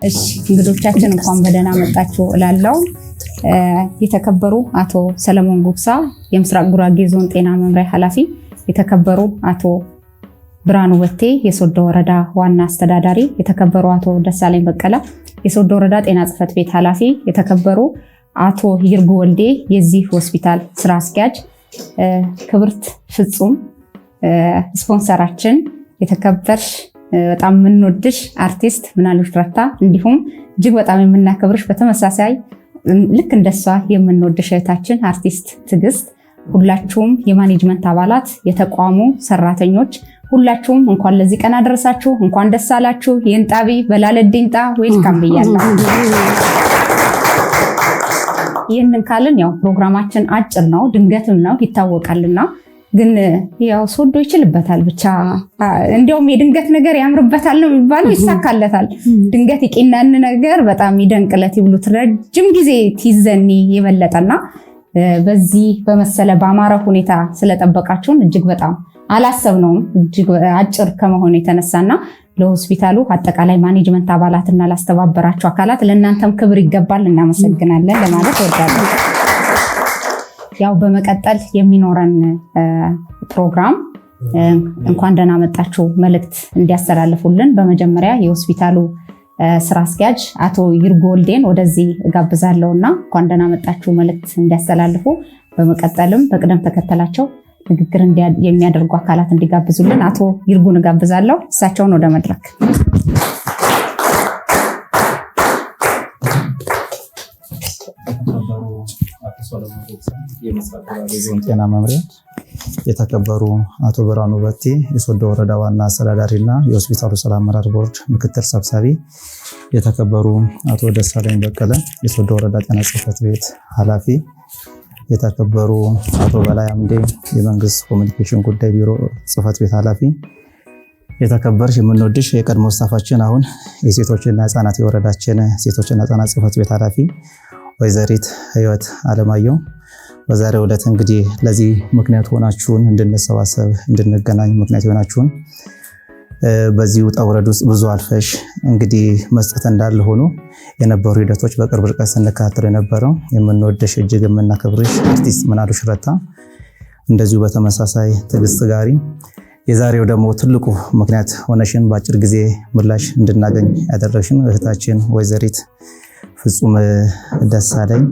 እሺ እንግዶቻችን እንኳን በደህና መጣችሁ እላለሁ። የተከበሩ አቶ ሰለሞን ጉብሳ የምስራቅ ጉራጌ ዞን ጤና መምሪያ ኃላፊ፣ የተከበሩ አቶ ብርሃኑ ወቴ የሶዶ ወረዳ ዋና አስተዳዳሪ፣ የተከበሩ አቶ ደሳለኝ በቀለ የሶዶ ወረዳ ጤና ጽሕፈት ቤት ኃላፊ፣ የተከበሩ አቶ ይርጉ ወልዴ የዚህ ሆስፒታል ስራ አስኪያጅ፣ ክብርት ፍጹም ስፖንሰራችን፣ የተከበርሽ በጣም የምንወድሽ አርቲስት ምናሉሽ ረታ፣ እንዲሁም እጅግ በጣም የምናከብርሽ በተመሳሳይ ልክ እንደሷ የምንወድሽ እህታችን አርቲስት ትዕግስት፣ ሁላችሁም የማኔጅመንት አባላት፣ የተቋሙ ሰራተኞች ሁላችሁም እንኳን ለዚህ ቀን አደረሳችሁ፣ እንኳን ደስ አላችሁ። የእንጣቢ በላለዲንጣ ዌልካም ብያለሁ። ይህንን ካልን ያው ፕሮግራማችን አጭር ነው፣ ድንገትም ነው ይታወቃልና ግን ያው ሶዶ ይችልበታል ብቻ እንዲያውም የድንገት ነገር ያምርበታል ነው የሚባለው፣ ይሳካለታል። ድንገት ይቂናን ነገር በጣም ይደንቅለት ይብሉት ረጅም ጊዜ ትይዘኒ የበለጠና በዚህ በመሰለ በአማረ ሁኔታ ስለጠበቃችሁን እጅግ በጣም አላሰብነውም። እጅግ አጭር ከመሆኑ የተነሳና ለሆስፒታሉ አጠቃላይ ማኔጅመንት አባላትና ላስተባበራችሁ አካላት ለእናንተም ክብር ይገባል፣ እናመሰግናለን ለማለት እወዳለሁ። ያው በመቀጠል የሚኖረን ፕሮግራም እንኳን ደህና መጣችሁ መልእክት እንዲያስተላልፉልን በመጀመሪያ የሆስፒታሉ ስራ አስኪያጅ አቶ ይርጉ ወልዴን ወደዚህ እጋብዛለሁና እንኳን ደህና መጣችሁ መልእክት እንዲያስተላልፉ፣ በመቀጠልም በቅደም ተከተላቸው ንግግር የሚያደርጉ አካላት እንዲጋብዙልን አቶ ይርጉን እጋብዛለሁ። እሳቸውን ወደ መድረክ። የምስራቅ ጉራጌ ዞን ጤና መምሪያ፣ የተከበሩ አቶ ብርሃኑ ወቴ የሶዶ ወረዳ ዋና አስተዳዳሪና የሆስፒታሉ ስራ አመራር ቦርድ ምክትል ሰብሳቢ፣ የተከበሩ አቶ ደሳለኝ በቀለ የሶዶ ወረዳ ጤና ጽሕፈት ቤት ኃላፊ፣ የተከበሩ አቶ በላይ አምዴ የመንግስት ኮሚኒኬሽን ጉዳይ ቢሮ ጽሕፈት ቤት ኃላፊ፣ የተከበርሽ የምንወድሽ የቀድሞ ስታፋችን አሁን የሴቶችና ህፃናት የወረዳችን ሴቶችና ህፃናት ጽሕፈት ቤት ኃላፊ ወይዘሪት ህይወት አለማየሁ፣ በዛሬው ዕለት እንግዲህ ለዚህ ምክንያት ሆናችሁን እንድንሰባሰብ እንድንገናኝ ምክንያት ሆናችሁን በዚህ ውጣ ውረድ ውስጥ ብዙ አልፈሽ እንግዲህ መስጠት እንዳለ ሆኖ የነበሩ ሂደቶች በቅርብ ርቀት ስንከታተል የነበረው የምንወደሽ እጅግ የምናከብርሽ አርቲስት ምናሉሽ ረታ፣ እንደዚሁ በተመሳሳይ ትዕግስት ጋሪ የዛሬው ደግሞ ትልቁ ምክንያት ሆነሽን በአጭር ጊዜ ምላሽ እንድናገኝ ያደረግሽን እህታችን ወይዘሪት ፍጹም ደሳለኝ፣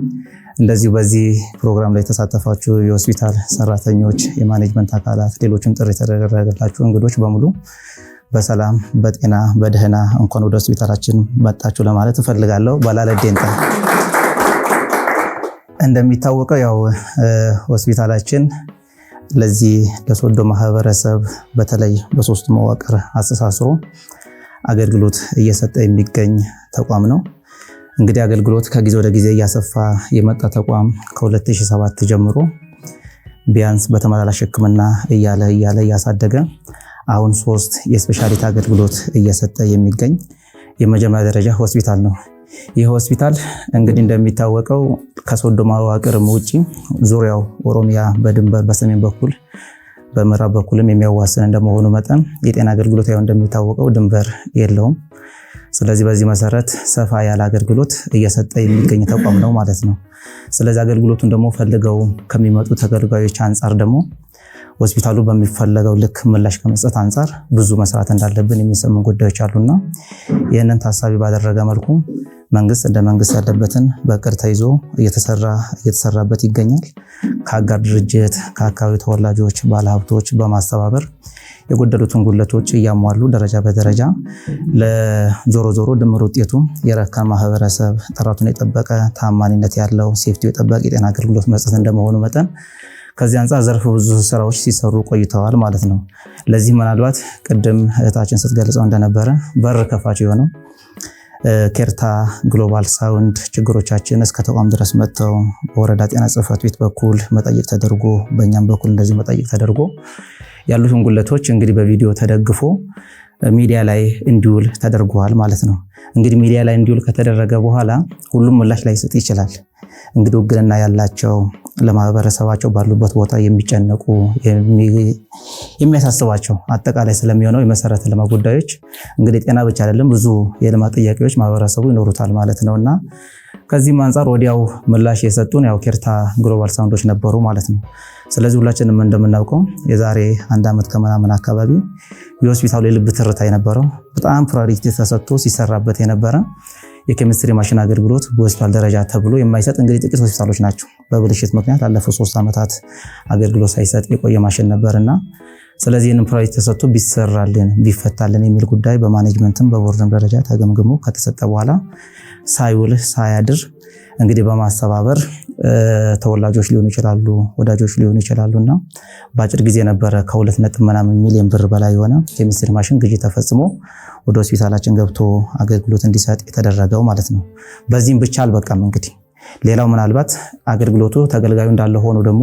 እንደዚሁ በዚህ ፕሮግራም ላይ የተሳተፋችሁ የሆስፒታል ሰራተኞች፣ የማኔጅመንት አካላት፣ ሌሎችም ጥሪ የተደረገላችሁ እንግዶች በሙሉ በሰላም በጤና በደህና እንኳን ወደ ሆስፒታላችን መጣችሁ ለማለት እፈልጋለሁ። ባላለዴንጣ እንደሚታወቀው ያው ሆስፒታላችን ለዚህ ለሶዶ ማህበረሰብ በተለይ በሶስቱ መዋቅር አስተሳስሮ አገልግሎት እየሰጠ የሚገኝ ተቋም ነው። እንግዲህ አገልግሎት ከጊዜ ወደ ጊዜ እያሰፋ የመጣ ተቋም ከ2007 ጀምሮ ቢያንስ በተመላላሽ ሕክምና እያለ እያሳደገ አሁን 3 የስፔሻሊቲ አገልግሎት እየሰጠ የሚገኝ የመጀመሪያ ደረጃ ሆስፒታል ነው። ይህ ሆስፒታል እንግዲህ እንደሚታወቀው ከሶዶ መዋቅር ውጪ ዙሪያው ኦሮሚያ በድንበር በሰሜን በኩል በምዕራብ በኩልም የሚያዋስን እንደመሆኑ መጠን የጤና አገልግሎት ያው እንደሚታወቀው ድንበር የለውም። ስለዚህ በዚህ መሰረት ሰፋ ያለ አገልግሎት እየሰጠ የሚገኝ ተቋም ነው ማለት ነው። ስለዚህ አገልግሎቱን ደግሞ ፈልገው ከሚመጡ ተገልጋዮች አንጻር ደግሞ ሆስፒታሉ በሚፈለገው ልክ ምላሽ ከመስጠት አንጻር ብዙ መስራት እንዳለብን የሚሰሙ ጉዳዮች አሉና ይህንን ታሳቢ ባደረገ መልኩ መንግስት እንደ መንግስት ያለበትን በቅር ተይዞ እየተሰራበት ይገኛል። ከአጋር ድርጅት ከአካባቢ ተወላጆች ባለሀብቶች በማስተባበር የጎደሉትን ጉለቶች እያሟሉ ደረጃ በደረጃ ለዞሮ ድምር ውጤቱ የረካ ማህበረሰብ ጥራቱን የጠበቀ ታማኝነት ያለው ሴፍቲው የጠበቀ የጤና አገልግሎት መስጠት እንደመሆኑ መጠን ከዚህ አንጻር ዘርፍ ብዙ ስራዎች ሲሰሩ ቆይተዋል ማለት ነው። ለዚህ ምናልባት ቅድም እህታችን ስትገልጸው እንደነበረ በር ከፋች የሆነው ኬርታ ግሎባል ሳውንድ ችግሮቻችን እስከ ተቋም ድረስ መጥተው በወረዳ ጤና ጽሕፈት ቤት በኩል መጠየቅ ተደርጎ በእኛም በኩል እንደዚህ መጠየቅ ተደርጎ ያሉትን ጉለቶች እንግዲህ በቪዲዮ ተደግፎ ሚዲያ ላይ እንዲውል ተደርጓል ማለት ነው። እንግዲህ ሚዲያ ላይ እንዲውል ከተደረገ በኋላ ሁሉም ምላሽ ላይ ይሰጥ ይችላል። እንግዲህ ውግንና ያላቸው ለማህበረሰባቸው ባሉበት ቦታ የሚጨነቁ የሚያሳስባቸው አጠቃላይ ስለሚሆነው የመሰረተ ልማት ጉዳዮች እንግዲህ ጤና ብቻ አይደለም ብዙ የልማት ጥያቄዎች ማህበረሰቡ ይኖሩታል ማለት ነውና ከዚህም አንፃር ወዲያው ምላሽ የሰጡን ያው ኬርታ ግሎባል ሳውንዶች ነበሩ ማለት ነው። ስለዚህ ሁላችንም እንደምናውቀው የዛሬ 1 ዓመት ከምናምን አካባቢ የሆስፒታሉ የልብ ትርታ የነበረው በጣም ፕራዮሪቲ ተሰጥቶ ሲሰራበት የነበረ የኬሚስትሪ ማሽን አገልግሎት በሆስፒታል ደረጃ ተብሎ የማይሰጥ እንግዲህ ጥቂት ሆስፒታሎች ናቸው። በብልሽት ምክንያት ላለፉት 3 ዓመታት አገልግሎት ሳይሰጥ የቆየ ማሽን ነበርና ስለዚህ ይህንን ፕራዮሪቲ ተሰጥቶ ቢሰራልን ቢፈታልን የሚል ጉዳይ በማኔጅመንትም በቦርድም ደረጃ ተገምግሞ ከተሰጠ በኋላ ሳይውል ሳያድር እንግዲህ በማስተባበር ተወላጆች ሊሆኑ ይችላሉ፣ ወዳጆች ሊሆኑ ይችላሉና በአጭር ጊዜ ነበረ ከ2.8 ሚሊዮን ብር በላይ የሆነ ኬሚስትሪ ማሽን ግዢ ተፈጽሞ ወደ ሆስፒታላችን ገብቶ አገልግሎት እንዲሰጥ የተደረገው ማለት ነው። በዚህም ብቻ አልበቃም። እንግዲህ ሌላው ምናልባት አገልግሎቱ ተገልጋዩ እንዳለ ሆኖ ደግሞ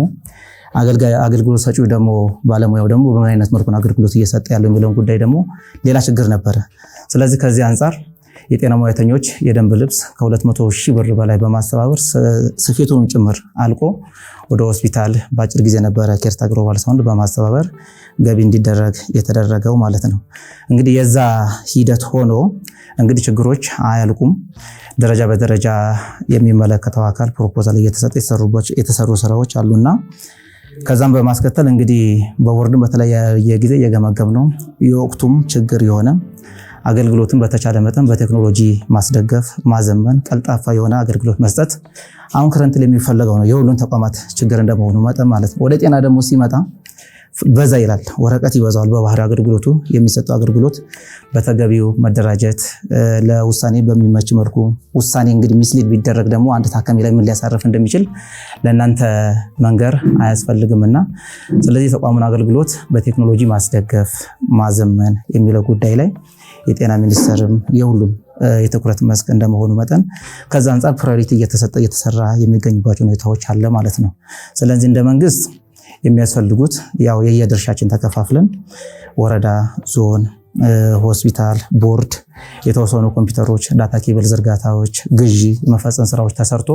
አገልግሎት ሰጪው ደግሞ ባለሙያው ደግሞ በምን አይነት መልኩ አገልግሎት እየሰጠ ያለው የሚለውን ጉዳይ ደግሞ ሌላ ችግር ነበረ። ስለዚህ ከዚህ አንፃር የጤና ሙያተኞች የደንብ ልብስ ከ200,000 ብር በላይ በማስተባበር ስፌቱን ጭምር አልቆ ወደ ሆስፒታል በአጭር ጊዜ ነበረ ኬርታ ግሎባል ሳውንድ በማስተባበር ገቢ እንዲደረግ የተደረገው ማለት ነው። እንግዲህ የዛ ሂደት ሆኖ እንግዲህ ችግሮች አያልቁም። ደረጃ በደረጃ የሚመለከተው አካል ፕሮፖዛል እየተሰጠ የተሰሩ ስራዎች አሉና ከዛም በማስከተል እንግዲህ በቦርድም በተለያየ ጊዜ እየገመገም ነው የወቅቱም ችግር የሆነ አገልግሎትን በተቻለ መጠን በቴክኖሎጂ ማስደገፍ ማዘመን ቀልጣፋ የሆነ አገልግሎት መስጠት አሁን ከረንት የሚፈለገው ነው። የሁሉን ተቋማት ችግር እንደመሆኑ መጠን ማለት ነው። ወደ ጤና ደግሞ ሲመጣ በዛ ይላል፣ ወረቀት ይበዛዋል። በባህሪ አገልግሎቱ የሚሰጠው አገልግሎት በተገቢው መደራጀት ለውሳኔ በሚመች መልኩ ውሳኔ እንግዲህ ሚስሊድ ቢደረግ ደግሞ አንድ ታካሚ ላይ ምን ሊያሳርፍ እንደሚችል ለእናንተ መንገር አያስፈልግምና ስለዚህ ተቋሙን አገልግሎት በቴክኖሎጂ ማስደገፍ ማዘመን የሚለው ጉዳይ ላይ የጤና ሚኒስቴርም የሁሉም የትኩረት መስክ እንደመሆኑ መጠን ከዛ አንፃር ፕራዮሪቲ እየተሰራ የሚገኙባቸው ሁኔታዎች አለ ማለት ነው። ስለዚህ እንደ መንግስት የሚያስፈልጉት ያው የየድርሻችን ተከፋፍለን ወረዳ፣ ዞን፣ ሆስፒታል፣ ቦርድ የተወሰኑ ኮምፒውተሮች፣ ዳታ ኬብል ዝርጋታዎች፣ ግዢ መፈጸም ስራዎች ተሰርቶ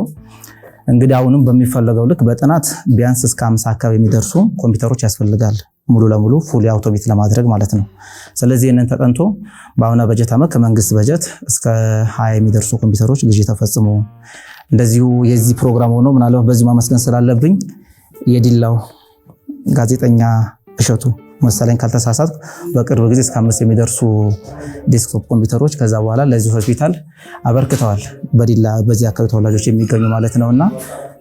እንግዲህ አሁንም በሚፈለገው ልክ በጥናት ቢያንስ እስከ 50 አካባቢ የሚደርሱ ኮምፒውተሮች ያስፈልጋል ሙሉ ለሙሉ ፉሊ አውቶሜት ለማድረግ ማለት ነው። ስለዚህ ይህንን ተጠንቶ በአሁኑ በጀት ዓመት ከመንግስት በጀት እስከ 20 የሚደርሱ ኮምፒውተሮች ግዢ ተፈጽሞ እንደዚሁ የዚህ ፕሮግራም ሆኖ ምናልባት በዚህ ማመስገን ስላለብኝ የዲላው ጋዜጠኛ እሸቱ መሰለኝ ካልተሳሳትኩ በቅርብ ጊዜ እስከ 5 የሚደርሱ ዴስክቶፕ ኮምፒውተሮች ከዛ በኋላ ለዚህ ሆስፒታል አበርክተዋል። በዲላ በዚህ አካባቢ ተወላጆች የሚገኙ ማለት ነውና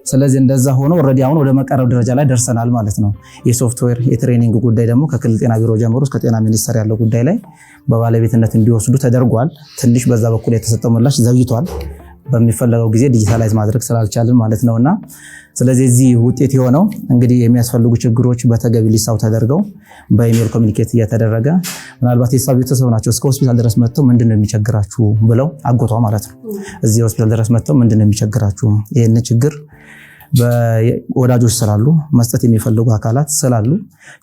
ስለዚህ እንደዛ ሆኖ ኦልሬዲ አሁን ወደ መቀረብ ደረጃ ላይ ደርሰናል ማለት ነው። የሶፍትዌር የትሬኒንግ ጉዳይ ደግሞ ከክልል ጤና ቢሮ ጀምሮ እስከ ጤና ሚኒስቴር ያለው ጉዳይ ላይ በባለቤትነት እንዲወስዱ ተደርጓል። ትንሽ በዛ በኩል የተሰጠው ምላሽ ዘግይቷል። በሚፈለገው ጊዜ ዲጂታላይዝ ማድረግ ስላልቻልን ማለት ነውና ስለዚህ እዚህ ውጤት የሆነው እንግዲህ የሚያስፈልጉ ችግሮች በተገቢ ሊስታው ተደርገው በኢሜል ኮሚኒኬት እየተደረገ ምናልባት የሳብ ቤተሰብ ናቸው እስከ ሆስፒታል ድረስ መጥተው ምንድነው የሚቸግራችሁ ብለው አጎቷ ማለት ነው እዚህ ሆስፒታል ድረስ መጥተው ምንድነው የሚቸግራችሁ ይሄን ችግር በወዳጆች ስላሉ መስጠት የሚፈልጉ አካላት ስላሉ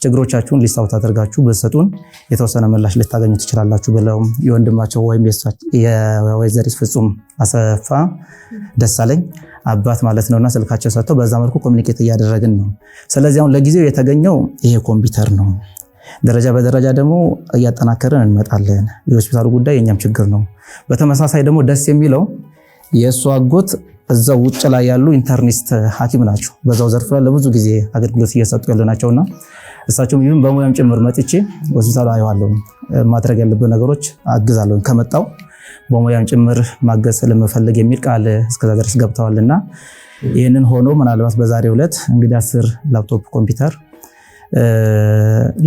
ችግሮቻችሁን ሊስታው ታደርጋችሁ በሰጡን የተወሰነ ምላሽ ልታገኙ ትችላላችሁ ብለው የወንድማቸው ወይም የወይዘሪት ፍጹም አሰፋ ደሳለኝ አባት ማለት ነውና ስልካቸው ሰጥተው በዛ መልኩ ኮሚኒኬት እያደረግን ነው። ስለዚህ አሁን ለጊዜው የተገኘው ይሄ ኮምፒውተር ነው። ደረጃ በደረጃ ደግሞ እያጠናከርን እንመጣለን። የሆስፒታሉ ጉዳይ የኛም ችግር ነው። በተመሳሳይ ደግሞ ደስ የሚለው የእሱ አጎት እዛው ውጭ ላይ ያሉ ኢንተርኒስት ሐኪም ናቸው። በዛው ዘርፍ ላይ ለብዙ ጊዜ አገልግሎት እየሰጡ ያሉ ናቸውና እሳቸውም ይሁን በሙያም ጭምር መጥቼ ሆስፒታሉ አየዋለሁ፣ ማድረግ ያለብን ነገሮች አግዛለሁ፣ ከመጣው በሙያም ጭምር ማገዝ ስለምፈልግ የሚል ቃል እስከዛ ድረስ ገብተዋልና ይህንን ሆኖ ምናልባት በዛሬው ዕለት እንግዲህ 10 ላፕቶፕ ኮምፒውተር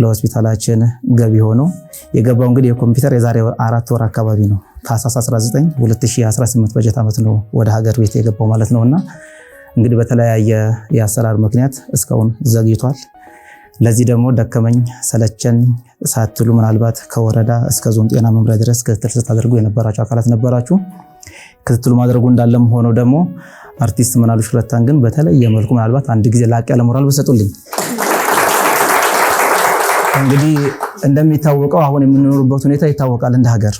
ለሆስፒታላችን ገቢ ሆኖ የገባው እንግዲህ የኮምፒውተር የዛሬ 4 ወር አካባቢ ነው። ታህሳስ 19 2018 በጀት ዓመት ነው ወደ ሀገር ቤት የገባው ማለት ነውና እንግዲህ በተለያየ የአሰራር ምክንያት እስካሁን ዘግይቷል። ለዚህ ደግሞ ደከመኝ ሰለቸን ሳትሉ ምናልባት ከወረዳ እስከ ዞን ጤና መምሪያ ድረስ ክትትል ስታደርጉ የነበራችሁ አካላት ነበራችሁ። ክትትሉ ማድረጉ እንዳለም ሆኖ ደግሞ አርቲስት ምናሉሽ ረታን ግን በተለየ መልኩ ምናልባት አንድ ጊዜ ላቅ ያለ ሞራል በሰጡልኝ። እንግዲህ እንደሚታወቀው አሁን የምንኖርበት ሁኔታ ይታወቃል። እንደ ሀገር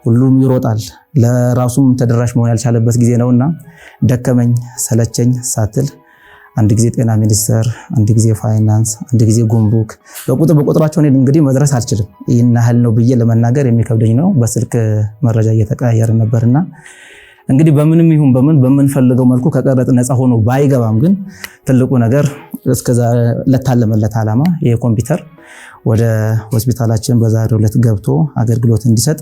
ሁሉም ይሮጣል፣ ለራሱም ተደራሽ መሆን ያልቻለበት ጊዜ ነውና ደከመኝ ሰለቸኝ ሳትል አንድ ጊዜ ጤና ሚኒስቴር፣ አንድ ጊዜ ፋይናንስ፣ አንድ ጊዜ ጉምሩክ በቁጥራቸው እኔ እንግዲህ መድረስ አልችልም። ይህን ያህል ነው ብዬ ለመናገር የሚከብደኝ ነው። በስልክ መረጃ እየተቀያየረ ነበርና እንግዲህ በምንም ይሁን በምንፈልገው መልኩ ከቀረጥ ነፃ ሆኖ ባይገባም ግን ትልቁ ነገር እስከዛ ለታለመለት ዓላማ የኮምፒውተር ወደ ሆስፒታላችን በዛሬው ዕለት ገብቶ አገልግሎት እንዲሰጥ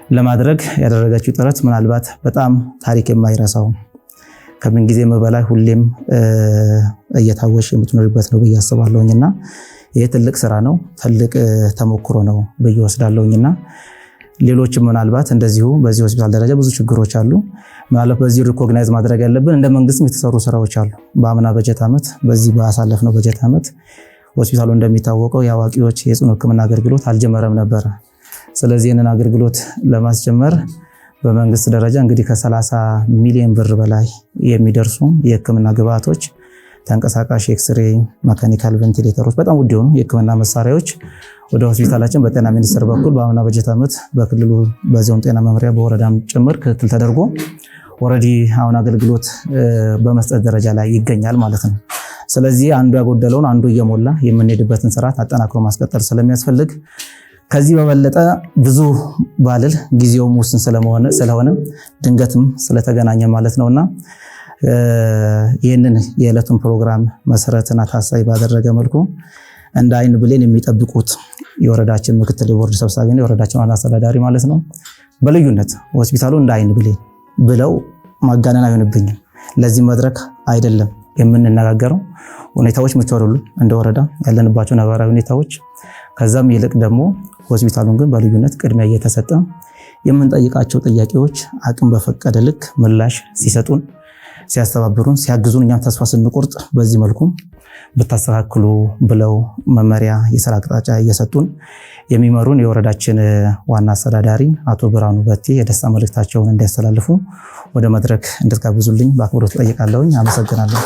ለማድረግ ያደረጋችሁ ጥረት ምናልባት በጣም ታሪክ የማይረሳው ከምን ጊዜም በላይ ሁሌም እየታወሽ የምትኖርበት ነው ብዬ አስባለሁኝና ይሄ ትልቅ ስራ ነው፣ ትልቅ ተሞክሮ ነው ብዬ ወስዳለሁኝና ሌሎችም ምናልባት እንደዚሁ በዚህ ሆስፒታል ደረጃ ብዙ ችግሮች አሉ። ምናልባት በዚህ ሪኮግናይዝ ማድረግ ያለብን እንደ መንግስትም የተሰሩ ስራዎች አሉ። በአምና በጀት ዓመት በዚህ ባሳለፍነው በጀት ዓመት ሆስፒታሉ እንደሚታወቀው የአዋቂዎች የጽኑ ሕክምና አገልግሎት አልጀመረም ነበር። ስለዚህ ይህንን አገልግሎት ለማስጀመር በመንግስት ደረጃ እንግዲህ ከ30 ሚሊዮን ብር በላይ የሚደርሱ የሕክምና ግብዓቶች፣ ተንቀሳቃሽ ኤክስሬ፣ መካኒካል ቬንቲሌተሮች፣ በጣም ውድ የሆኑ የሕክምና መሳሪያዎች ወደ ሆስፒታላችን በጤና ሚኒስቴር በኩል በአምና በጀት ዓመት በክልሉ በዞን ጤና መምሪያ በወረዳም ጭምር ክትትል ተደርጎ ኦልሬዲ አሁን አገልግሎት በመስጠት ደረጃ ላይ ይገኛል ማለት ነው። ስለዚህ አንዱ ያጎደለውን አንዱ እየሞላ የምንሄድበትን ስርዓት አጠናክሮ ማስቀጠል ስለሚያስፈልግ ከዚህ በበለጠ ብዙ ባልል ጊዜውም ውስን ስለሆነ ድንገትም ስለተገናኘ ማለት ነውና ይህንን የዕለቱን ፕሮግራም መሰረትና ታሳቢ ባደረገ መልኩ እንደ አይን ብሌን የሚጠብቁት የወረዳችን ምክትል የቦርድ ሰብሳቢና የወረዳችን ዋና አስተዳዳሪ ማለት ነው በልዩነት ሆስፒታሉ እንደ አይን ብሌን ብለው ማጋነን አይሆንብኝም። ለዚህ መድረክ አይደለም የምንነጋገረው ሁኔታዎች ምቹ አይደሉም፣ እንደ ወረዳ ያለንባቸው ነባራዊ ሁኔታዎች። ከዛም ይልቅ ደግሞ ሆስፒታሉን ግን በልዩነት ቅድሚያ እየተሰጠ የምንጠይቃቸው ጥያቄዎች አቅም በፈቀደ ልክ ምላሽ ሲሰጡን፣ ሲያስተባብሩን፣ ሲያግዙን እኛም ተስፋ ስንቆርጥ በዚህ መልኩ ብታስተካክሉ ብለው መመሪያ የስራ አቅጣጫ እየሰጡን የሚመሩን የወረዳችን ዋና አስተዳዳሪ አቶ ብርሃኑ በቴ የደስታ መልእክታቸውን እንዲያስተላልፉ ወደ መድረክ እንድትጋብዙልኝ በአክብሮት ጠይቃለሁኝ። አመሰግናለሁ።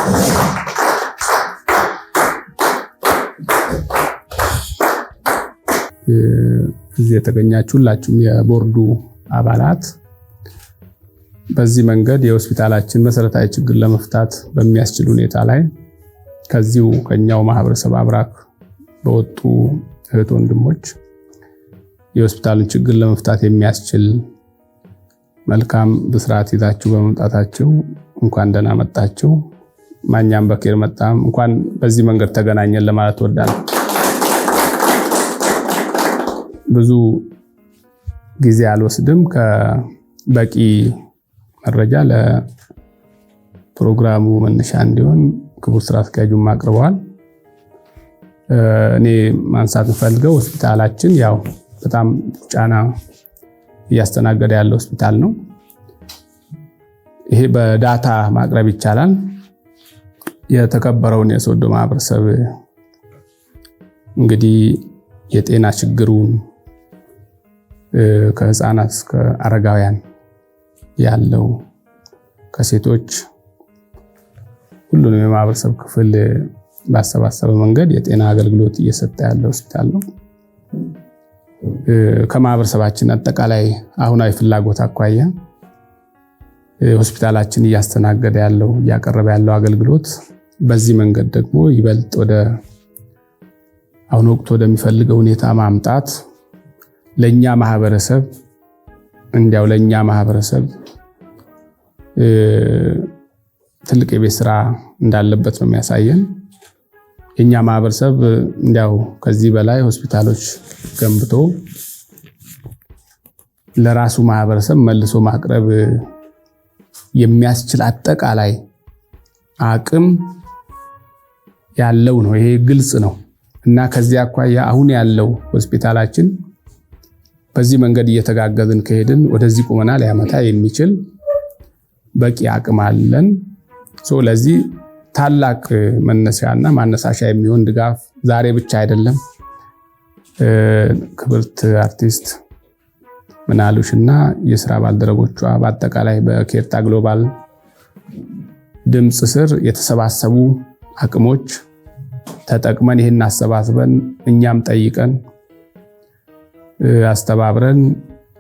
እዚህ የተገኛችሁ ሁላችሁም የቦርዱ አባላት በዚህ መንገድ የሆስፒታላችን መሰረታዊ ችግር ለመፍታት በሚያስችል ሁኔታ ላይ ከዚሁ ከኛው ማህበረሰብ አብራክ በወጡ እህት ወንድሞች የሆስፒታልን ችግር ለመፍታት የሚያስችል መልካም ብስራት ይዛችሁ በመምጣታችሁ እንኳን ደህና መጣችሁ። ማኛም በኬር መጣም እንኳን በዚህ መንገድ ተገናኘን ለማለት ወዳለሁ። ብዙ ጊዜ አልወስድም። ከበቂ መረጃ ለፕሮግራሙ መነሻ እንዲሆን ክቡር ስራ አስኪያጁም አቅርበዋል። እኔ ማንሳት ፈልገው ሆስፒታላችን ያው በጣም ጫና እያስተናገደ ያለ ሆስፒታል ነው። ይሄ በዳታ ማቅረብ ይቻላል። የተከበረውን የሶዶ ማህበረሰብ እንግዲህ የጤና ችግሩን ከህፃናት እስከ አረጋውያን ያለው ከሴቶች ሁሉንም የማህበረሰብ ክፍል ባሰባሰበ መንገድ የጤና አገልግሎት እየሰጠ ያለ ሆስፒታል ነው። ከማህበረሰባችን አጠቃላይ አሁናዊ ፍላጎት አኳያ ሆስፒታላችን እያስተናገደ ያለው እያቀረበ ያለው አገልግሎት በዚህ መንገድ ደግሞ ይበልጥ ወደ አሁን ወቅቱ ወደሚፈልገው ሁኔታ ማምጣት ለኛ ማህበረሰብ እንዲያው ለኛ ማህበረሰብ ትልቅ የቤት ስራ እንዳለበት ነው የሚያሳየን። የኛ ማህበረሰብ እንዲያው ከዚህ በላይ ሆስፒታሎች ገንብቶ ለራሱ ማህበረሰብ መልሶ ማቅረብ የሚያስችል አጠቃላይ አቅም ያለው ነው። ይሄ ግልጽ ነው እና ከዚህ አኳያ አሁን ያለው ሆስፒታላችን በዚህ መንገድ እየተጋገዝን ከሄድን ወደዚህ ቁመና ሊያመጣ የሚችል በቂ አቅም አለን። ለዚህ ታላቅ መነሻና ማነሳሻ የሚሆን ድጋፍ ዛሬ ብቻ አይደለም። ክብርት አርቲስት ምናሉሽና የሥራ ባልደረቦቿ በአጠቃላይ በኬርታ ግሎባል ድምጽ ስር የተሰባሰቡ አቅሞች ተጠቅመን ይህን አሰባስበን እኛም ጠይቀን አስተባብረን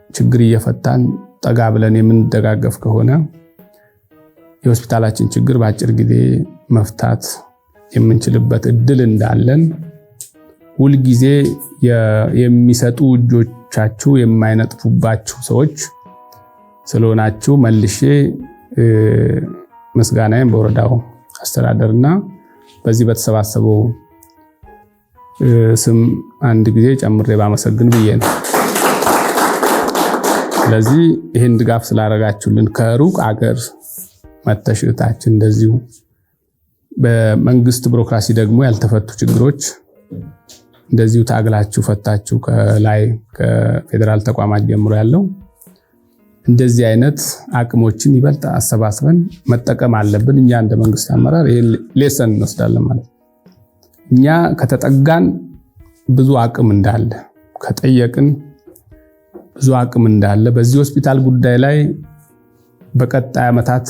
ችግር እየፈታን ጠጋ ብለን የምንደጋገፍ ከሆነ የሆስፒታላችን ችግር በአጭር ጊዜ መፍታት የምንችልበት እድል እንዳለን ሁል ጊዜ የሚሰጡ እጆቻችሁ የማይነጥፉባችሁ ሰዎች ስለሆናችሁ መልሼ ምስጋናዬን በወረዳው አስተዳደርና በዚህ በተሰባሰበው ስም አንድ ጊዜ ጨምሬ ባመሰግን ብዬ ነው። ስለዚህ ይህን ድጋፍ ስላደረጋችሁልን ከሩቅ አገር መተሽታችን እንደዚሁ በመንግስት ቢሮክራሲ ደግሞ ያልተፈቱ ችግሮች እንደዚሁ ታግላችሁ ፈታችሁ ከላይ ከፌደራል ተቋማት ጀምሮ ያለው እንደዚህ አይነት አቅሞችን ይበልጥ አሰባስበን መጠቀም አለብን። እኛ እንደ መንግስት አመራር ይሄን ሌሰን እንወስዳለን ማለት ነው። እኛ ከተጠጋን ብዙ አቅም እንዳለ ከጠየቅን ብዙ አቅም እንዳለ በዚህ ሆስፒታል ጉዳይ ላይ በቀጣይ ዓመታት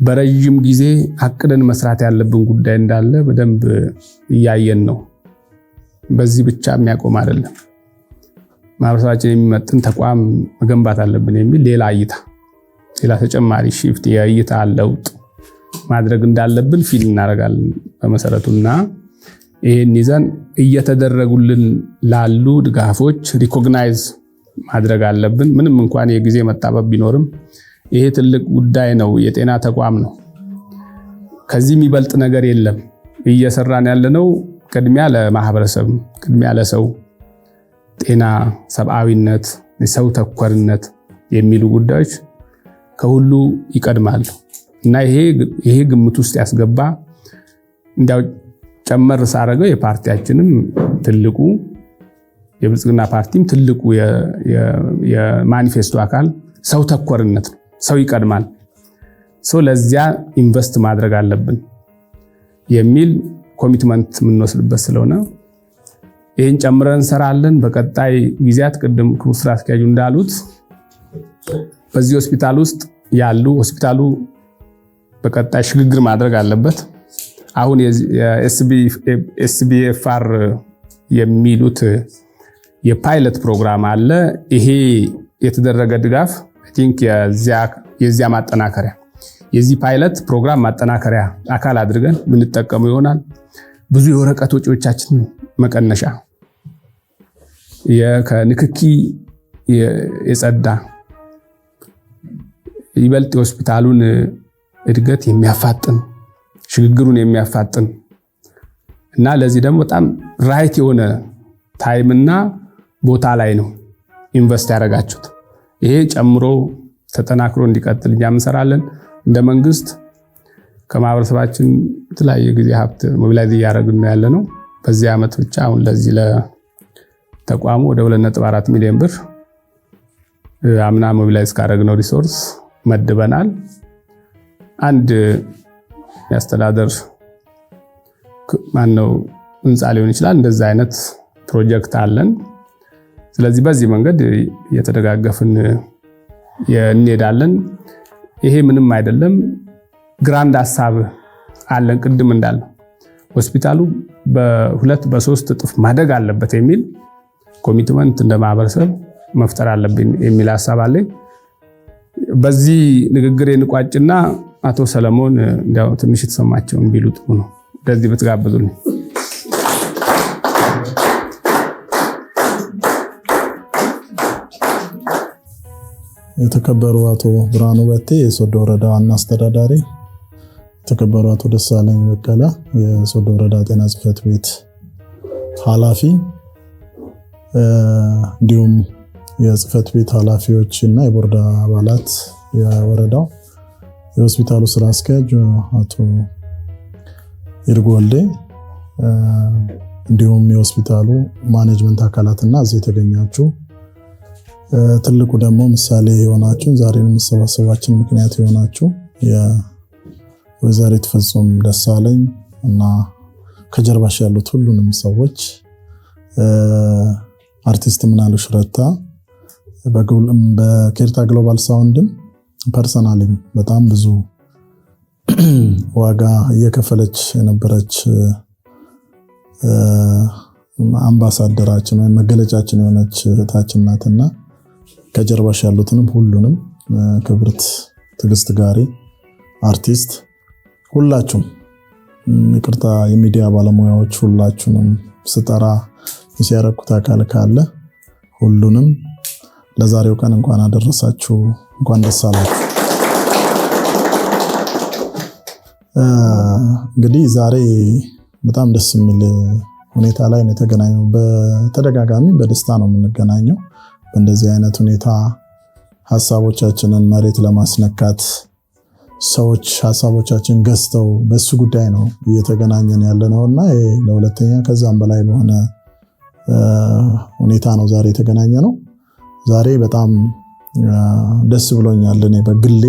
በረጅም ጊዜ አቅደን መስራት ያለብን ጉዳይ እንዳለ በደንብ እያየን ነው። በዚህ ብቻ የሚያቆም አይደለም። ማህበረሰባችን የሚመጥን ተቋም መገንባት አለብን የሚል ሌላ ተጨማሪ ሺፍት የእይታ ለውጥ ማድረግ እንዳለብን ፊል እናደርጋለን በመሰረቱና ይሄን ይዘን እየተደረጉልን ላሉ ድጋፎች ሪኮግናይዝ ማድረግ አለብን። ምንም እንኳን የጊዜ መጣበብ ቢኖርም ይሄ ትልቅ ጉዳይ ነው። የጤና ተቋም ነው። ከዚህ የሚበልጥ ነገር የለም። እየሰራን ያለነው ቅድሚያ ለማህበረሰብ፣ ቅድሚያ ለሰው ጤና፣ ሰብአዊነት፣ ሰው ተኮርነት የሚሉ ጉዳዮች ከሁሉ ይቀድማሉ እና ይሄ ግምት ውስጥ ያስገባ እንዲያው ጨመር ሳረገው የፓርቲያችንም ትልቁ የብልጽግና ፓርቲም ትልቁ የማኒፌስቶ አካል ሰው ተኮርነት ነው። ሰው ይቀድማል። ሰው ለዚያ ኢንቨስት ማድረግ አለብን የሚል ኮሚትመንት የምንወስድበት ስለሆነ ይህን ጨምረን እንሰራለን። በቀጣይ ጊዜያት ቅድም ክቡር ስራ አስኪያጁ እንዳሉት በዚህ ሆስፒታል ውስጥ ያሉ ሆስፒታሉ በቀጣይ ሽግግር ማድረግ አለበት። አሁን የኤስቢኤፍአር የሚሉት የፓይለት ፕሮግራም አለ። ይሄ የተደረገ ድጋፍ አይ ቲንክ የዚያ ማጠናከሪያ የዚህ ፓይለት ፕሮግራም ማጠናከሪያ አካል አድርገን የምንጠቀሙ ይሆናል። ብዙ የወረቀት ወጪዎቻችን መቀነሻ ከንክኪ የጸዳ ይበልጥ የሆስፒታሉን እድገት የሚያፋጥን ሽግግሩን የሚያፋጥን እና ለዚህ ደግሞ በጣም ራይት የሆነ ታይምና ቦታ ላይ ነው ኢንቨስት ያደረጋችሁት። ይሄ ጨምሮ ተጠናክሮ እንዲቀጥል እኛ እንሰራለን። እንደ መንግስት ከማህበረሰባችን የተለያየ ጊዜ ሀብት ሞቢላይዝ እያደረግን ነው ያለነው። በዚህ ዓመት ብቻ አሁን ለዚህ ለተቋሙ ወደ 2.4 ሚሊዮን ብር አምና ሞቢላይዝ ካደረግነው ሪሶርስ መድበናል። አንድ ያስተዳደር ማነው ህንፃ ሊሆን ይችላል። እንደዛ አይነት ፕሮጀክት አለን። ስለዚህ በዚህ መንገድ እየተደጋገፍን እንሄዳለን። ይሄ ምንም አይደለም። ግራንድ ሐሳብ አለን። ቅድም እንዳለው ሆስፒታሉ በ2 በ3 እጥፍ ማደግ አለበት የሚል ኮሚትመንት እንደ ማህበረሰብ መፍጠር አለብን የሚል ሐሳብ አለኝ። በዚህ ንግግር እንቋጭና አቶ ሰለሞን እንዲያው ትንሽ የተሰማቸውን ቢሉ ጥሩ ነው። እንደዚህ ብትጋብዙልኝ። የተከበሩ አቶ ብርሃኑ በቴ የሶዶ ወረዳ ዋና አስተዳዳሪ፣ የተከበሩ አቶ ደሳለኝ በቀለ የሶዶ ወረዳ ጤና ጽሕፈት ቤት ኃላፊ፣ እንዲሁም የጽሕፈት ቤት ኃላፊዎች እና የቦርድ አባላት፣ የወረዳው የሆስፒታሉ ስራ አስኪያጅ አቶ ይርጉ ወልዴ፣ እንዲሁም የሆስፒታሉ ማኔጅመንት አካላትና እዚህ የተገኛችሁ ትልቁ ደግሞ ምሳሌ የሆናችሁ ዛሬ መሰባሰባችን ምክንያት የሆናችሁ ወይዘሪት ፍጹም ደሳለኝ እና ከጀርባሽ ያሉት ሁሉንም ሰዎች አርቲስት ምናሉሽ ረታ በኬርታ ግሎባል ሳውንድም ፐርሰናሊ በጣም ብዙ ዋጋ እየከፈለች የነበረች አምባሳደራችን ወይ መገለጫችን የሆነች እህታችን ናትና ከጀርባሽ ያሉትንም ሁሉንም ክብርት ትግስት ጋሪ አርቲስት ሁላችሁም ይቅርታ የሚዲያ ባለሙያዎች ሁላችሁንም ስጠራ ሲያረኩት አካል ካለ ሁሉንም ለዛሬው ቀን እንኳን አደረሳችሁ እንኳን ደስ አላችሁ። እንግዲህ ዛሬ በጣም ደስ የሚል ሁኔታ ላይ ነው የተገናኘው። በተደጋጋሚ በደስታ ነው የምንገናኘው። በእንደዚህ አይነት ሁኔታ ሐሳቦቻችንን መሬት ለማስነካት ሰዎች ሐሳቦቻችን ገዝተው በሱ ጉዳይ ነው እየተገናኘን ያለነውና ለሁለተኛ ከዛም በላይ በሆነ ሁኔታ ነው ዛሬ የተገናኘ ነው። ዛሬ በጣም ደስ ብሎኛል። እኔ በግሌ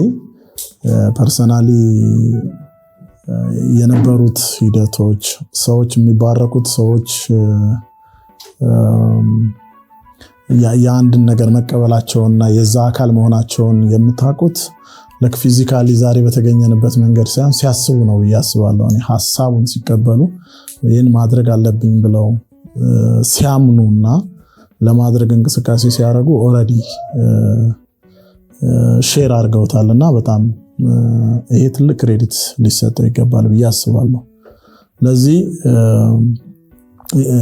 ፐርሰናሊ የነበሩት ሂደቶች ሰዎች የሚባረኩት ሰዎች የአንድን ነገር መቀበላቸውና የዛ አካል መሆናቸውን የምታውቁት ለክ ፊዚካሊ ዛሬ በተገኘንበት መንገድ ሳይሆን ሲያስቡ ነው ያስባለው። እኔ ሐሳቡን ሲቀበሉ ይሄን ማድረግ አለብኝ ብለው ሲያምኑና ለማድረግ እንቅስቃሴ ሲያደርጉ ኦሬዲ ሼር አድርገውታልና በጣም ይሄ ትልቅ ክሬዲት ሊሰጠው ይገባል ብዬ አስባለሁ። ለዚህ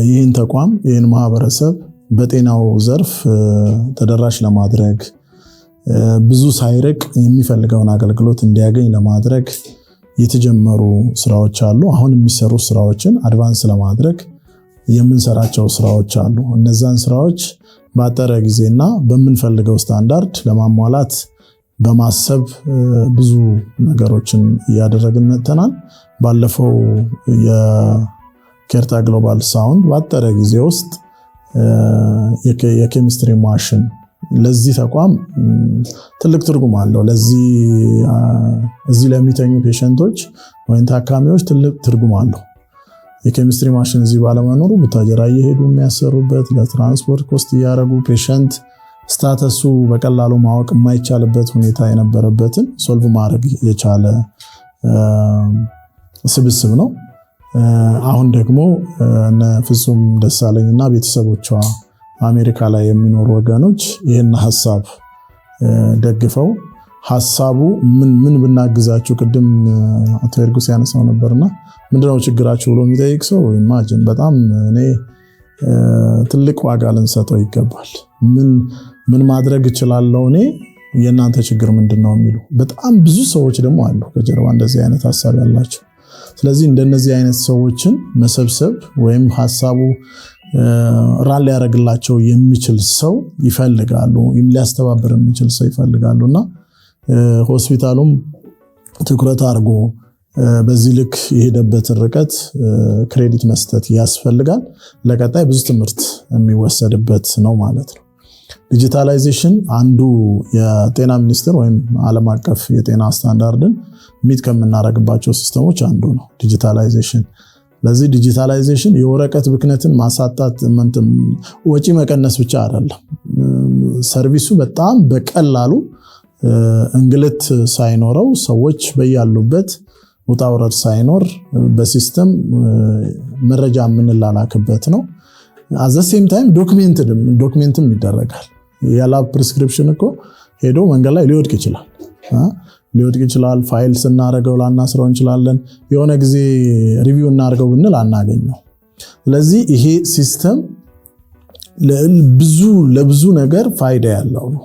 ይህን ተቋም ይህን ማህበረሰብ በጤናው ዘርፍ ተደራሽ ለማድረግ ብዙ ሳይርቅ የሚፈልገውን አገልግሎት እንዲያገኝ ለማድረግ የተጀመሩ ስራዎች አሉ። አሁን የሚሰሩ ስራዎችን አድቫንስ ለማድረግ የምንሰራቸው ስራዎች አሉ። እነዛን ስራዎች ባጠረ ጊዜና በምንፈልገው ስታንዳርድ ለማሟላት በማሰብ ብዙ ነገሮችን እያደረግን መጥተናል። ባለፈው የኬርታ ግሎባል ሳውንድ ባጠረ ጊዜ ውስጥ የኬሚስትሪ ማሽን ለዚህ ተቋም ትልቅ ትርጉም አለው። እዚህ ለሚተኙ ፔሸንቶች ወይም ታካሚዎች ትልቅ ትርጉም አለው። የኬሚስትሪ ማሽን እዚህ ባለመኖሩ ቡታጀራ እየሄዱ የሚያሰሩበት ለትራንስፖርት ኮስት እያደረጉ ፔሸንት ስታተሱ በቀላሉ ማወቅ የማይቻልበት ሁኔታ የነበረበትን ሶልቭ ማድረግ የቻለ ስብስብ ነው። አሁን ደግሞ ፍጹም ደሳለኝና ቤተሰቦቿ አሜሪካ ላይ የሚኖሩ ወገኖች ይህን ሐሳብ ደግፈው ሐሳቡ ምን ብናግዛችሁ ቅድም አቶ ኤርጉስ ያነሳው ነበርና ምንድነው ችግራችሁ ብሎ የሚጠይቅ ሰው ኢማጂን በጣም እኔ ትልቅ ዋጋ ልንሰጠው ይገባል። ምን ማድረግ እችላለሁ እኔ የእናንተ ችግር ምንድነው የሚሉ በጣም ብዙ ሰዎች ደግሞ አሉ ከጀርባ እንደዚህ አይነት ሐሳብ ያላቸው። ስለዚህ እንደነዚህ አይነት ሰዎችን መሰብሰብ ወይም ሐሳቡ ራል ያደርግላቸው የሚችል ሰው ይፈልጋሉ፣ ሊያስተባብር የሚችል ሰው ይፈልጋሉና ሆስፒታሉም ትኩረት አድርጎ በዚህ ልክ የሄደበትን ርቀት ክሬዲት መስጠት ያስፈልጋል። ለቀጣይ ብዙ ትምህርት የሚወሰድበት ነው ማለት ነው። ዲጂታላይዜሽን አንዱ የጤና ሚኒስቴር ወይም ዓለም አቀፍ የጤና ስታንዳርድን ሚት ከምናደርግባቸው ሲስተሞች አንዱ ነው ዲጂታላይዜሽን። ለዚህ ዲጂታላይዜሽን የወረቀት ብክነትን ማሳጣት ወጪ መቀነስ ብቻ አይደለም። ሰርቪሱ በጣም በቀላሉ እንግልት ሳይኖረው ሰዎች በያሉበት ውጣ ውረድ ሳይኖር በሲስተም መረጃ የምንላላክበት ነው። አዘ ሴም ታይም ዶክሜንትም ይደረጋል። የላብ ፕሪስክሪፕሽን እኮ ሄዶ መንገድ ላይ ሊወድቅ ይችላል። ፋይል ስናረገው ላናስረው እንችላለን። የሆነ ጊዜ ሪቪው እናርገው ብንል አናገኘው። ስለዚህ ይሄ ሲስተም ለብዙ ነገር ፋይዳ ያለው ነው።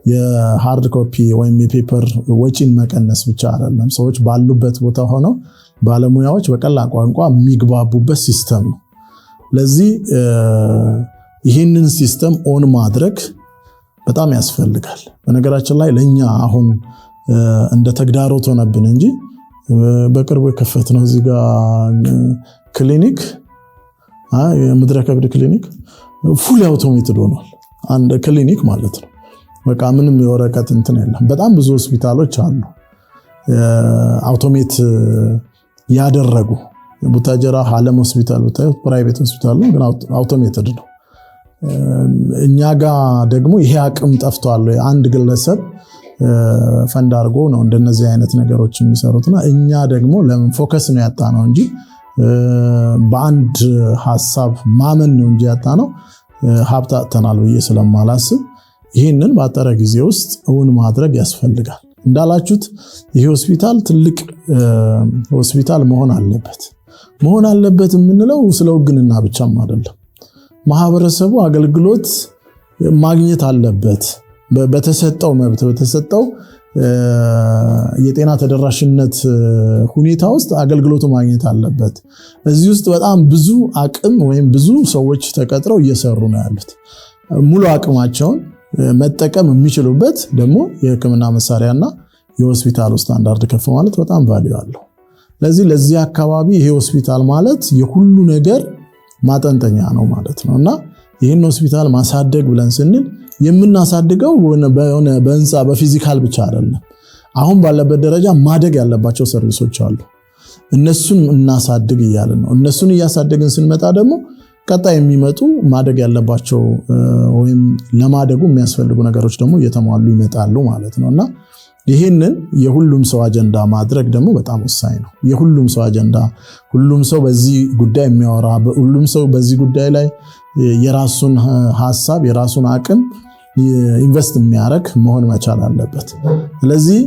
የሃርድ ኮፒ ወይም የፔፐር ወጪን መቀነስ ብቻ አይደለም። ሰዎች ባሉበት ቦታ ሆነው ባለሙያዎች በቀላል ቋንቋ የሚግባቡበት ሲስተም ነው። ለዚህ ይህንን ሲስተም ኦን ማድረግ በጣም ያስፈልጋል። በነገራችን ላይ ለኛ አሁን እንደ ተግዳሮት ሆነብን እንጂ በቅርቡ የከፈትነው እዚህ ጋር ክሊኒክ የምድረ ከብድ ክሊኒክ ፉል አውቶሜትድ ሆኗል። አንድ ክሊኒክ ማለት ነው። በቃ ምንም የወረቀት እንትን የለም። በጣም ብዙ ሆስፒታሎች አሉ። አውቶሜት ያደረጉ ቡታጀራ ዓለም ሆስፒታል ብታዩት ፕራይቬት ሆስፒታል ነው ግን አውቶሜትድ ነው። እኛ ጋር ደግሞ ይሄ አቅም ጠፍቷል። አንድ ግለሰብ ፈንድ አድርጎ ነው እንደነዚህ አይነት ነገሮች የሚሰሩትና እኛ ደግሞ ለምን ፎከስ ነው ያጣነው እንጂ በአንድ ሐሳብ ማመን ነው እንጂ ያጣነው ሀብት አጥተናል ብዬ ስለማላስብ ይህንን ባጠረ ጊዜ ውስጥ እውን ማድረግ ያስፈልጋል። እንዳላችሁት ይሄ ሆስፒታል ትልቅ ሆስፒታል መሆን አለበት የምንለው ስለ ውግንና ብቻም አይደለም። ማህበረሰቡ አገልግሎት ማግኘት አለበት። በተሰጠው መብት በተሰጠው የጤና ተደራሽነት ሁኔታ ውስጥ አገልግሎቱ ማግኘት አለበት። እዚህ ውስጥ በጣም ብዙ አቅም ወይም ብዙ ሰዎች ተቀጥረው እየሰሩ ነው ያሉት። ሙሉ አቅማቸውን መጠቀም የሚችሉበት ደግሞ የሕክምና መሳሪያና የሆስፒታሉ ስታንዳርድ ከፍ ማለት በጣም ቫልዩ አለው። ለዚህ አካባቢ ይሄ ሆስፒታል ማለት የሁሉ ነገር ማጠንጠኛ ነው ማለት ነውና ይህን ሆስፒታል ማሳደግ ብለን ስንል የምናሳድገው በህንፃ በፊዚካል ብቻ አይደለም። አሁን ባለበት ደረጃ ማደግ ያለባቸው ሰርቪሶች አሉ። እነሱን እናሳድግ እያልን ነው። እነሱን እያሳደግን ስንመጣ ደግሞ ቀጣይ የሚመጡ ማደግ ያለባቸው ወይም ለማደጉ የሚያስፈልጉ ነገሮች ደግሞ እየተሟሉ ይመጣሉ ማለት ነውና ይህንን የሁሉም ሰው አጀንዳ ማድረግ ደግሞ በጣም ወሳኝ ነው። የሁሉም ሰው አጀንዳ፣ ሁሉም ሰው በዚህ ጉዳይ የሚያወራ፣ ሁሉም ሰው በዚህ ጉዳይ ላይ የራሱን ሐሳብ የራሱን አቅም ኢንቨስት የሚያደርግ መሆን መቻል አለበት። ስለዚህ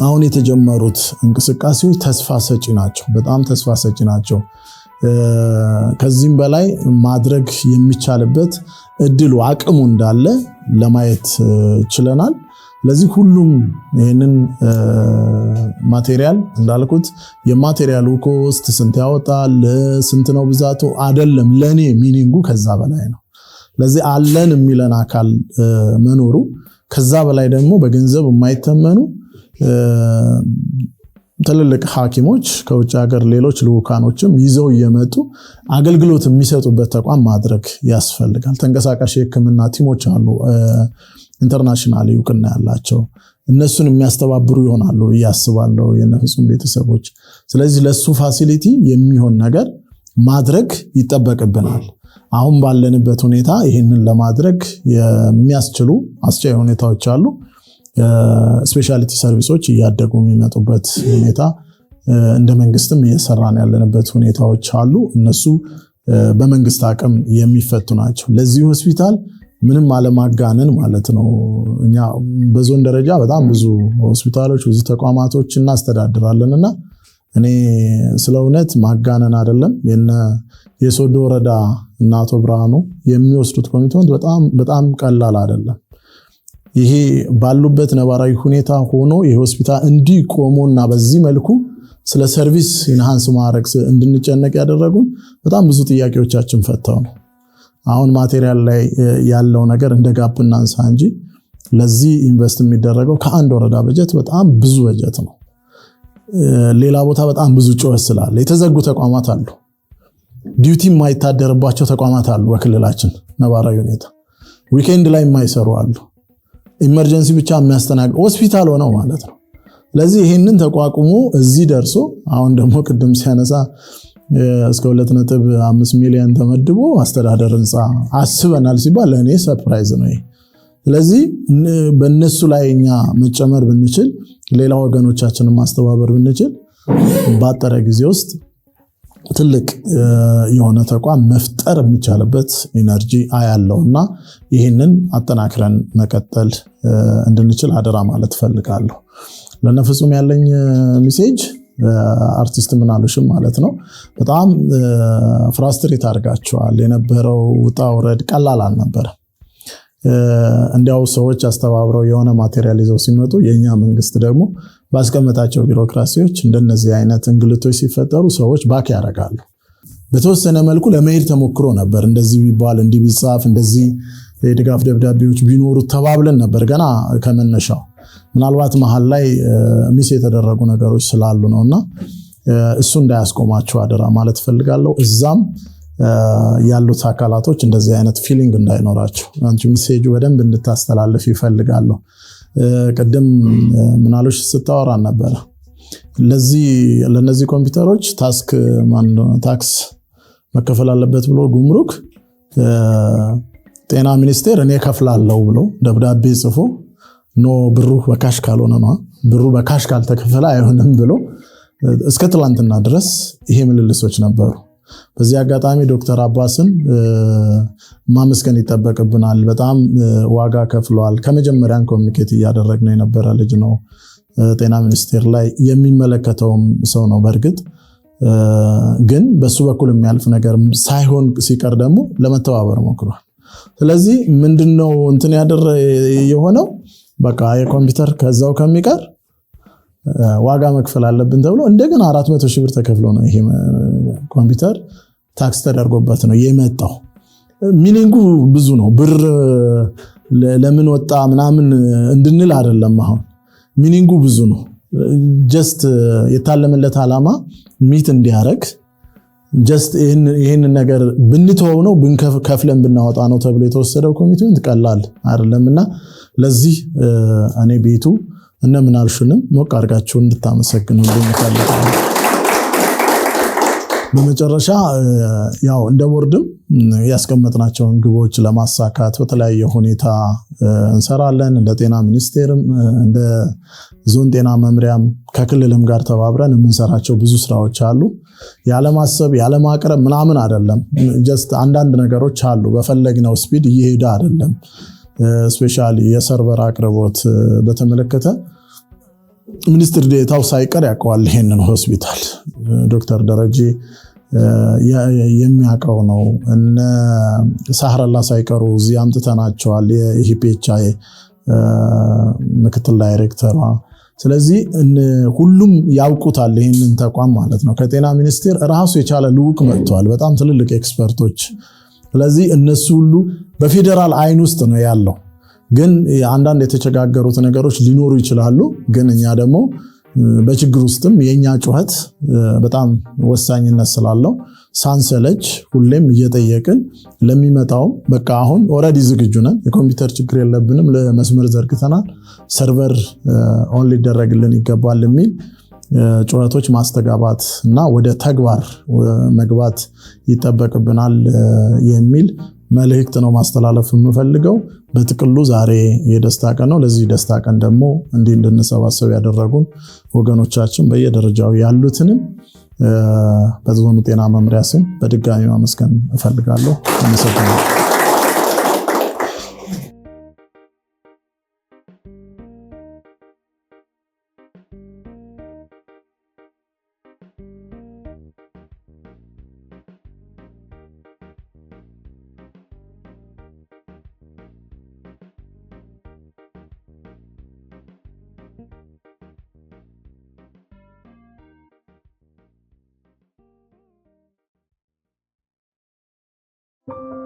አሁን የተጀመሩት እንቅስቃሴዎች ተስፋ ሰጪ ናቸው፣ በጣም ተስፋ ሰጪ ናቸው። ከዚህም በላይ ማድረግ የሚቻልበት እድሉ አቅሙ እንዳለ ለማየት ችለናል። ስለዚህ ሁሉም ይህንን ማቴሪያል እንዳልኩት የማቴሪያሉ ኮስት ስንት ያወጣል ስንት ነው ብዛቱ አይደለም፣ ለኔ ሚኒንጉ ከዛ በላይ ነው። ስለዚህ አለን የሚለን አካል መኖሩ ከዛ በላይ ደግሞ በገንዘብ የማይተመኑ ትልልቅ ሐኪሞች ከውጭ ሀገር ሌሎች ልዑካኖችም ይዘው እየመጡ አገልግሎት የሚሰጡበት ተቋም ማድረግ ያስፈልጋል። ተንቀሳቃሽ የሕክምና ቲሞች አሉ ኢንተርናሽናል እውቅና ያላቸው፣ እነሱን የሚያስተባብሩ ይሆናሉ ያስባለው የነፍሱም ቤተሰቦች። ስለዚህ ለሱ ፋሲሊቲ የሚሆን ነገር ማድረግ ይጠበቅብናል። አሁን ባለንበት ሁኔታ ይህንን ለማድረግ የሚያስችሉ አስቻይ ሁኔታዎች አሉ። ስፔሻሊቲ ሰርቪሶች እያደጉ የሚመጡበት ሁኔታ እንደ መንግስትም እየሰራን ያለንበት ሁኔታዎች አሉ። እነሱ በመንግስት አቅም የሚፈቱ ናቸው። ለዚህ ሆስፒታል ምንም አለማጋነን ማለት ነው። እኛ በዞን ደረጃ በጣም ብዙ ሆስፒታሎች ብዙ ተቋማቶች እናስተዳድራለንና እኔ ስለ እውነት ማጋነን አይደለም የሶዶ ወረዳ እና አቶ ብርሃኑ የሚወስዱት ኮሚትመንት በጣም ቀላል አይደለም። ይሄ ባሉበት ነባራዊ ሁኔታ ሆኖ የሆስፒታል እንዲቆሙና በዚህ መልኩ ስለ ሰርቪስ ኢንሃንስ ማድረግ እንድንጨነቅ ያደረጉን በጣም ብዙ ጥያቄዎቻችን ፈተው ነው። አሁን ማቴሪያል ላይ ያለው ነገር እንደ ጋፕ እናንሳ እንጂ ለዚህ ኢንቨስት የሚደረገው ከአንድ ወረዳ በጀት በጣም ብዙ በጀት ነው። ሌላ ቦታ በጣም ብዙ ጩኸት ስላለ የተዘጉ ተቋማት አሉ፣ ዲዩቲ የማይታደርባቸው ተቋማት አሉ። በክልላችን ነባራዊ ሁኔታ ዊኬንድ ላይ የማይሰሩ አሉ። ኢመርጀንሲ ብቻ የሚያስተናግድ ሆስፒታል ሆነው ማለት ነው። ስለዚህ ይህንን ተቋቁሞ እዚህ ደርሶ አሁን ደግሞ ቅድም ሲያነሳ እስከ 2.5 ሚሊዮን ተመድቦ አስተዳደር ህንፃ አስበናል ሲባል ለእኔ ሰርፕራይዝ ነው። ስለዚህ በእነሱ ላይ እኛ መጨመር ብንችል፣ ሌላ ወገኖቻችንን ማስተባበር ብንችል ባጠረ ጊዜ ውስጥ ትልቅ የሆነ ተቋም መፍጠር የሚቻልበት ኢነርጂ አያለውና ይህንን አጠናክረን መቀጠል እንድንችል አደራ ማለት ፈልጋለሁ። ለነፍጹም ያለኝ ሜሴጅ አርቲስት ምናሉሽም ማለት ነው በጣም ፍራስትሬት አድርጋቸዋል። የነበረው ውጣ ውረድ ቀላል አልነበረ። እንዲያው ሰዎች አስተባብረው የሆነ ማቴሪያል ይዘው ሲመጡ የኛ መንግስት ደግሞ ባስቀመጣቸው ቢሮክራሲዎች እንደነዚህ አይነት እንግልቶች ሲፈጠሩ ሰዎች ባክ ያደርጋሉ። በተወሰነ መልኩ ለመሄድ ተሞክሮ ነበር። እንደዚህ ቢባል እንዲህ ቢጻፍ እንደዚህ የድጋፍ ደብዳቤዎች ቢኖሩ ተባብለን ነበር ገና ከመነሻው። ምናልባት መሃል ላይ ሚስ የተደረጉ ነገሮች ስላሉ ነውና እሱ እንዳያስቆማቸው አደራ ማለት ፈልጋለሁ። እዛም ያሉት አካላቶች እንደዚህ አይነት ፊሊንግ እንዳይኖራቸው አንቺ ሜሴጁ በደንብ እንድታስተላልፍ ይፈልጋለሁ። ቀደም ምናልሽ ስታወራ ነበር ለነዚህ ኮምፒውተሮች ታክስ መከፈል አለበት ብሎ ጉምሩክ ጤና ሚኒስቴር እኔ ከፍላለሁ ብሎ ደብዳቤ ጽፎ ኖ ብሩ በካሽ ካልሆነ ነው ብሩ በካሽ ካልተከፈለ አይሆንም ብሎ እስከ ትላንትና ድረስ ይሄ ምልልሶች ነበሩ። በዚህ አጋጣሚ ዶክተር አባስን ማመስገን ይጠበቅብናል። በጣም ዋጋ ከፍሏል። ከመጀመሪያን ኮሚኒኬት እያደረግነው የነበረ ልጅ ነው። ጤና ሚኒስቴር ላይ የሚመለከተውም ሰው ነው። በእርግጥ ግን በሱ በኩል የሚያልፍ ነገር ሳይሆን ሲቀር ደግሞ ለመተባበር ሞክሯል። ስለዚህ ምንድነው እንትን የሆነው በቃ የኮምፒውተር ከዛው ከሚቀር ዋጋ መክፈል አለብን ተብሎ እንደገና 400,000 ብር ተከፍሎ ነው ይሄ ኮምፒውተር ታክስ ተደርጎበት ነው የመጣው። ሚኒንጉ ብዙ ነው። ብር ለምን ወጣ ምናምን እንድንል አይደለም። አሁን ሚኒንጉ ብዙ ነው። ጀስት የታለመለት ዓላማ ሚት እንዲያረግ ጀስት ይሄን ነገር ብንተወው ነው ብንከፍለን ብናወጣ ነው ተብሎ የተወሰደው ኮሚትመንት ቀላል አይደለምና ለዚህ እኔ ቤቱ እነምናልሽንም ሞቅ አድርጋችሁ እንድታመሰግኑ እንፈልጋለን። በመጨረሻ ያው እንደ ቦርድም ያስቀመጥናቸውን ግቦች ለማሳካት በተለያየ ሁኔታ እንሰራለን። እንደ ጤና ሚኒስቴርም እንደ ዞን ጤና መምሪያም ከክልልም ጋር ተባብረን የምንሰራቸው ብዙ ስራዎች አሉ። ያለማሰብ ያለማቅረብ ምናምን አይደለም። ጀስት አንዳንድ ነገሮች አሉ በፈለግነው ስፒድ እየሄደ አይደለም። ስፔሻሊ የሰርቨር አቅርቦት በተመለከተ ሚኒስትር ዴታው ሳይቀር ያውቀዋል። ይሄንን ሆስፒታል ዶክተር ደረጀ የሚያውቀው ነው። እነ ሳህረላ ሳይቀሩ እዚህ አምጥተናቸዋል። የኢፒኤችአይ ምክትል ዳይሬክተሯ። ስለዚህ ሁሉም ያውቁታል ይሄንን ተቋም ማለት ነው። ከጤና ሚኒስቴር ራሱ የቻለ ልዑክ መጥቷል፣ በጣም ትልልቅ ኤክስፐርቶች። ስለዚህ እነሱ ሁሉ በፌደራል አይን ውስጥ ነው ያለው። ግን አንዳንድ የተቸጋገሩት ነገሮች ሊኖሩ ይችላሉ። ግን እኛ ደግሞ በችግር ውስጥም የኛ ጩኸት በጣም ወሳኝነት ስላለው ሳንሰለች ሁሌም እየጠየቅን ለሚመጣው በቃ አሁን ኦሬዲ ዝግጁ ነን። የኮምፒውተር ችግር የለብንም፣ ለመስመር ዘርግተናል፣ ሰርቨር ኦን ሊደረግልን ይገባል የሚል ጩኸቶች ማስተጋባት እና ወደ ተግባር መግባት ይጠበቅብናል የሚል መልእክት ነው ማስተላለፍ የምፈልገው። በጥቅሉ ዛሬ የደስታ ቀን ነው። ለዚህ ደስታ ቀን ደግሞ እንድንሰባሰብ ያደረጉን ወገኖቻችን በየደረጃው ያሉትንም በዞኑ ጤና መምሪያ ስም በድጋሚ ማመስገን እፈልጋለሁ። አመሰግናለሁ። you